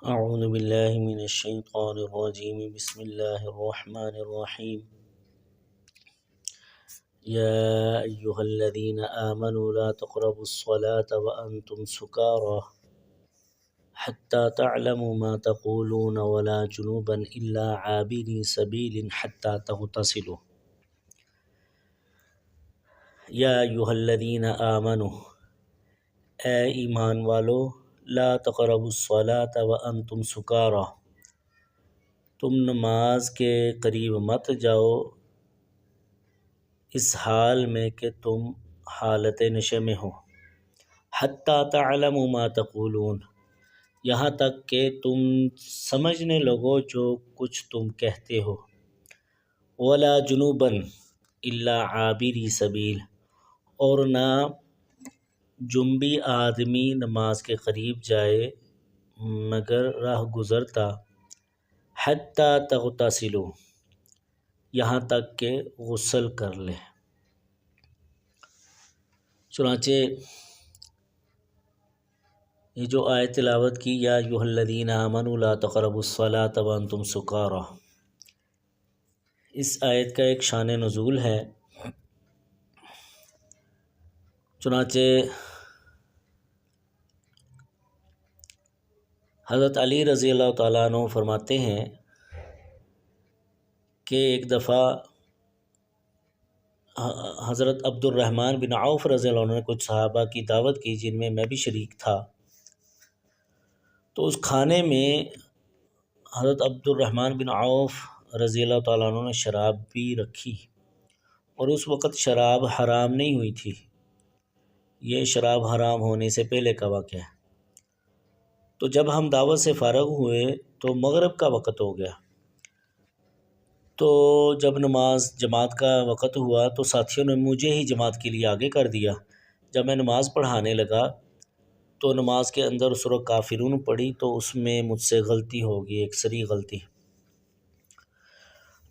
اعوذ باللہ من الشیطان الرجیم بسم اللہ الرحمن الرحیم یا ایہا الذین آمنوا لا تقربوا الصلاة وانتم سکارى حتى تعلموا ما تقولون ولا جنوبا الا عابري سبیل حتى تغتسلوا یا ایہا الذین آمنوا اے ایمان والو لا تقربوا الصلاة وانتم سکارى تم نماز کے قریب مت جاؤ اس حال میں کہ تم حالت نشے میں ہو، حتی تعلموا ما تقولون یہاں تک کہ تم سمجھنے لگو جو کچھ تم کہتے ہو، ولا جنوبا الا عابری سبیل اور نہ جنبی آدمی نماز کے قریب جائے مگر راہ گزرتا، حتی تغتسلوا یہاں تک کہ غسل کر لے۔ چنانچہ یہ جو آیت تلاوت کی یا ایھا الذین آمنوا لا تقربوا الصلاة وانتم سکارى، اس آیت کا ایک شان نزول ہے۔ چنانچہ حضرت علی رضی اللہ تعالیٰ عنہ فرماتے ہیں کہ ایک دفعہ حضرت عبد الرحمن بن عوف رضی اللہ عنہ نے کچھ صحابہ کی دعوت کی جن میں بھی شریک تھا، تو اس کھانے میں حضرت عبد الرحمن بن عوف رضی اللہ تعالیٰ عنہ نے شراب بھی رکھی، اور اس وقت شراب حرام نہیں ہوئی تھی، یہ شراب حرام ہونے سے پہلے کا واقعہ ہے۔ تو جب ہم دعوت سے فارغ ہوئے تو مغرب کا وقت ہو گیا، تو جب نماز جماعت کا وقت ہوا تو ساتھیوں نے مجھے ہی جماعت کے لیے آگے کر دیا۔ جب میں نماز پڑھانے لگا تو نماز کے اندر سورہ کافرون پڑھی تو اس میں مجھ سے غلطی ہوگی، ایک صریح غلطی۔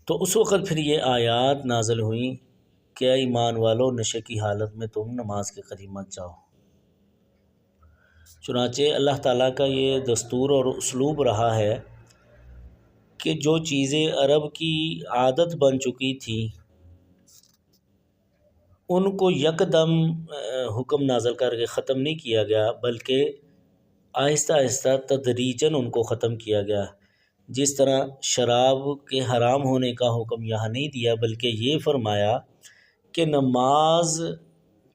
تو اس وقت پھر یہ آیات نازل ہوئیں کہ اے ایمان والو نشے کی حالت میں تم نماز کے قریب مت جاؤ۔ چنانچہ اللہ تعالیٰ کا یہ دستور اور اسلوب رہا ہے کہ جو چیزیں عرب کی عادت بن چکی تھیں ان کو یکدم حکم نازل کر کے ختم نہیں کیا گیا، بلکہ آہستہ آہستہ تدریجاً ان کو ختم کیا گیا۔ جس طرح شراب کے حرام ہونے کا حکم یہاں نہیں دیا، بلکہ یہ فرمایا کہ نماز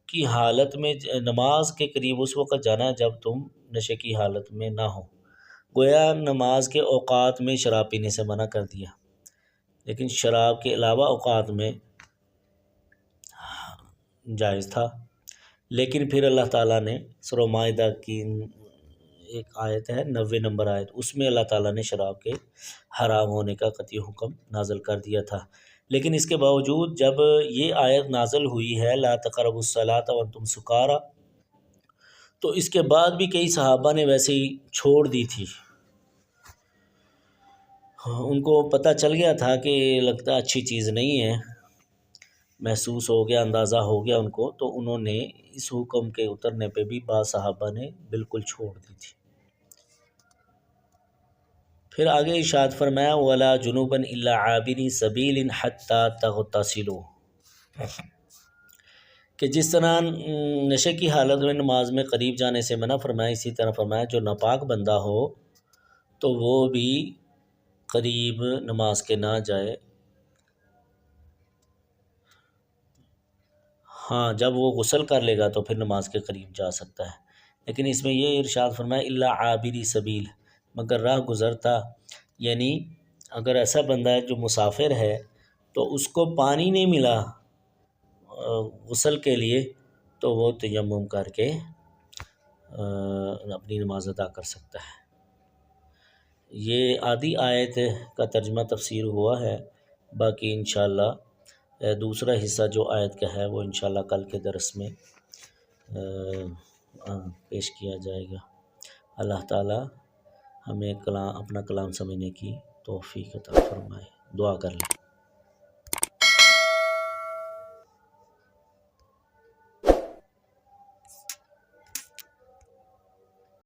کی حالت میں نماز کے قریب اس وقت جانا جب تم نشے کی حالت میں نہ ہو۔ گویا نماز کے اوقات میں شراب پینے سے منع کر دیا، لیکن شراب کے علاوہ اوقات میں جائز تھا۔ لیکن پھر اللہ تعالیٰ نے سورہ مائدہ کی ایک آیت ہے 90 نمبر آیت، اس میں اللہ تعالیٰ نے شراب کے حرام ہونے کا قطعی حکم نازل کر دیا تھا۔ لیکن اس کے باوجود جب یہ آیت نازل ہوئی ہے لا تقربوا الصلاة وانتم سکارى، تو اس کے بعد بھی کئی صحابہ نے ویسے ہی چھوڑ دی تھی۔ ان کو پتہ چل گیا تھا کہ لگتا اچھی چیز نہیں ہے، محسوس ہو گیا، اندازہ ہو گیا ان کو، تو انہوں نے اس حکم کے اترنے پہ بھی بعض صحابہ نے بالکل چھوڑ دی تھی۔ پھر آگے ارشاد فرمایا وَلَا جُنُوبًا إِلَّا عَابِرِي سَبِيلٍ حَتَّى تَغْتَسِلُوا، کہ جس طرح نشے کی حالت میں نماز میں قریب جانے سے منع فرمایا، اسی طرح فرمایا جو ناپاک بندہ ہو تو وہ بھی قریب نماز کے نہ جائے، ہاں جب وہ غسل کر لے گا تو پھر نماز کے قریب جا سکتا ہے۔ لیکن اس میں یہ ارشاد فرمایا الا عابری سبیل، مگر راہ گزرتا، یعنی اگر ایسا بندہ ہے جو مسافر ہے تو اس کو پانی نہیں ملا غسل کے لیے تو وہ تیمم کر کے اپنی نماز ادا کر سکتا ہے۔ یہ آدھی آیت کا ترجمہ تفسیر ہوا ہے، باقی انشاءاللہ دوسرا حصہ جو آیت کا ہے وہ انشاءاللہ کل کے درس میں پیش کیا جائے گا۔ اللہ تعالیٰ ہمیں اپنا کلام سمجھنے کی توفیق عطا فرمائے۔ دعا کر لیں۔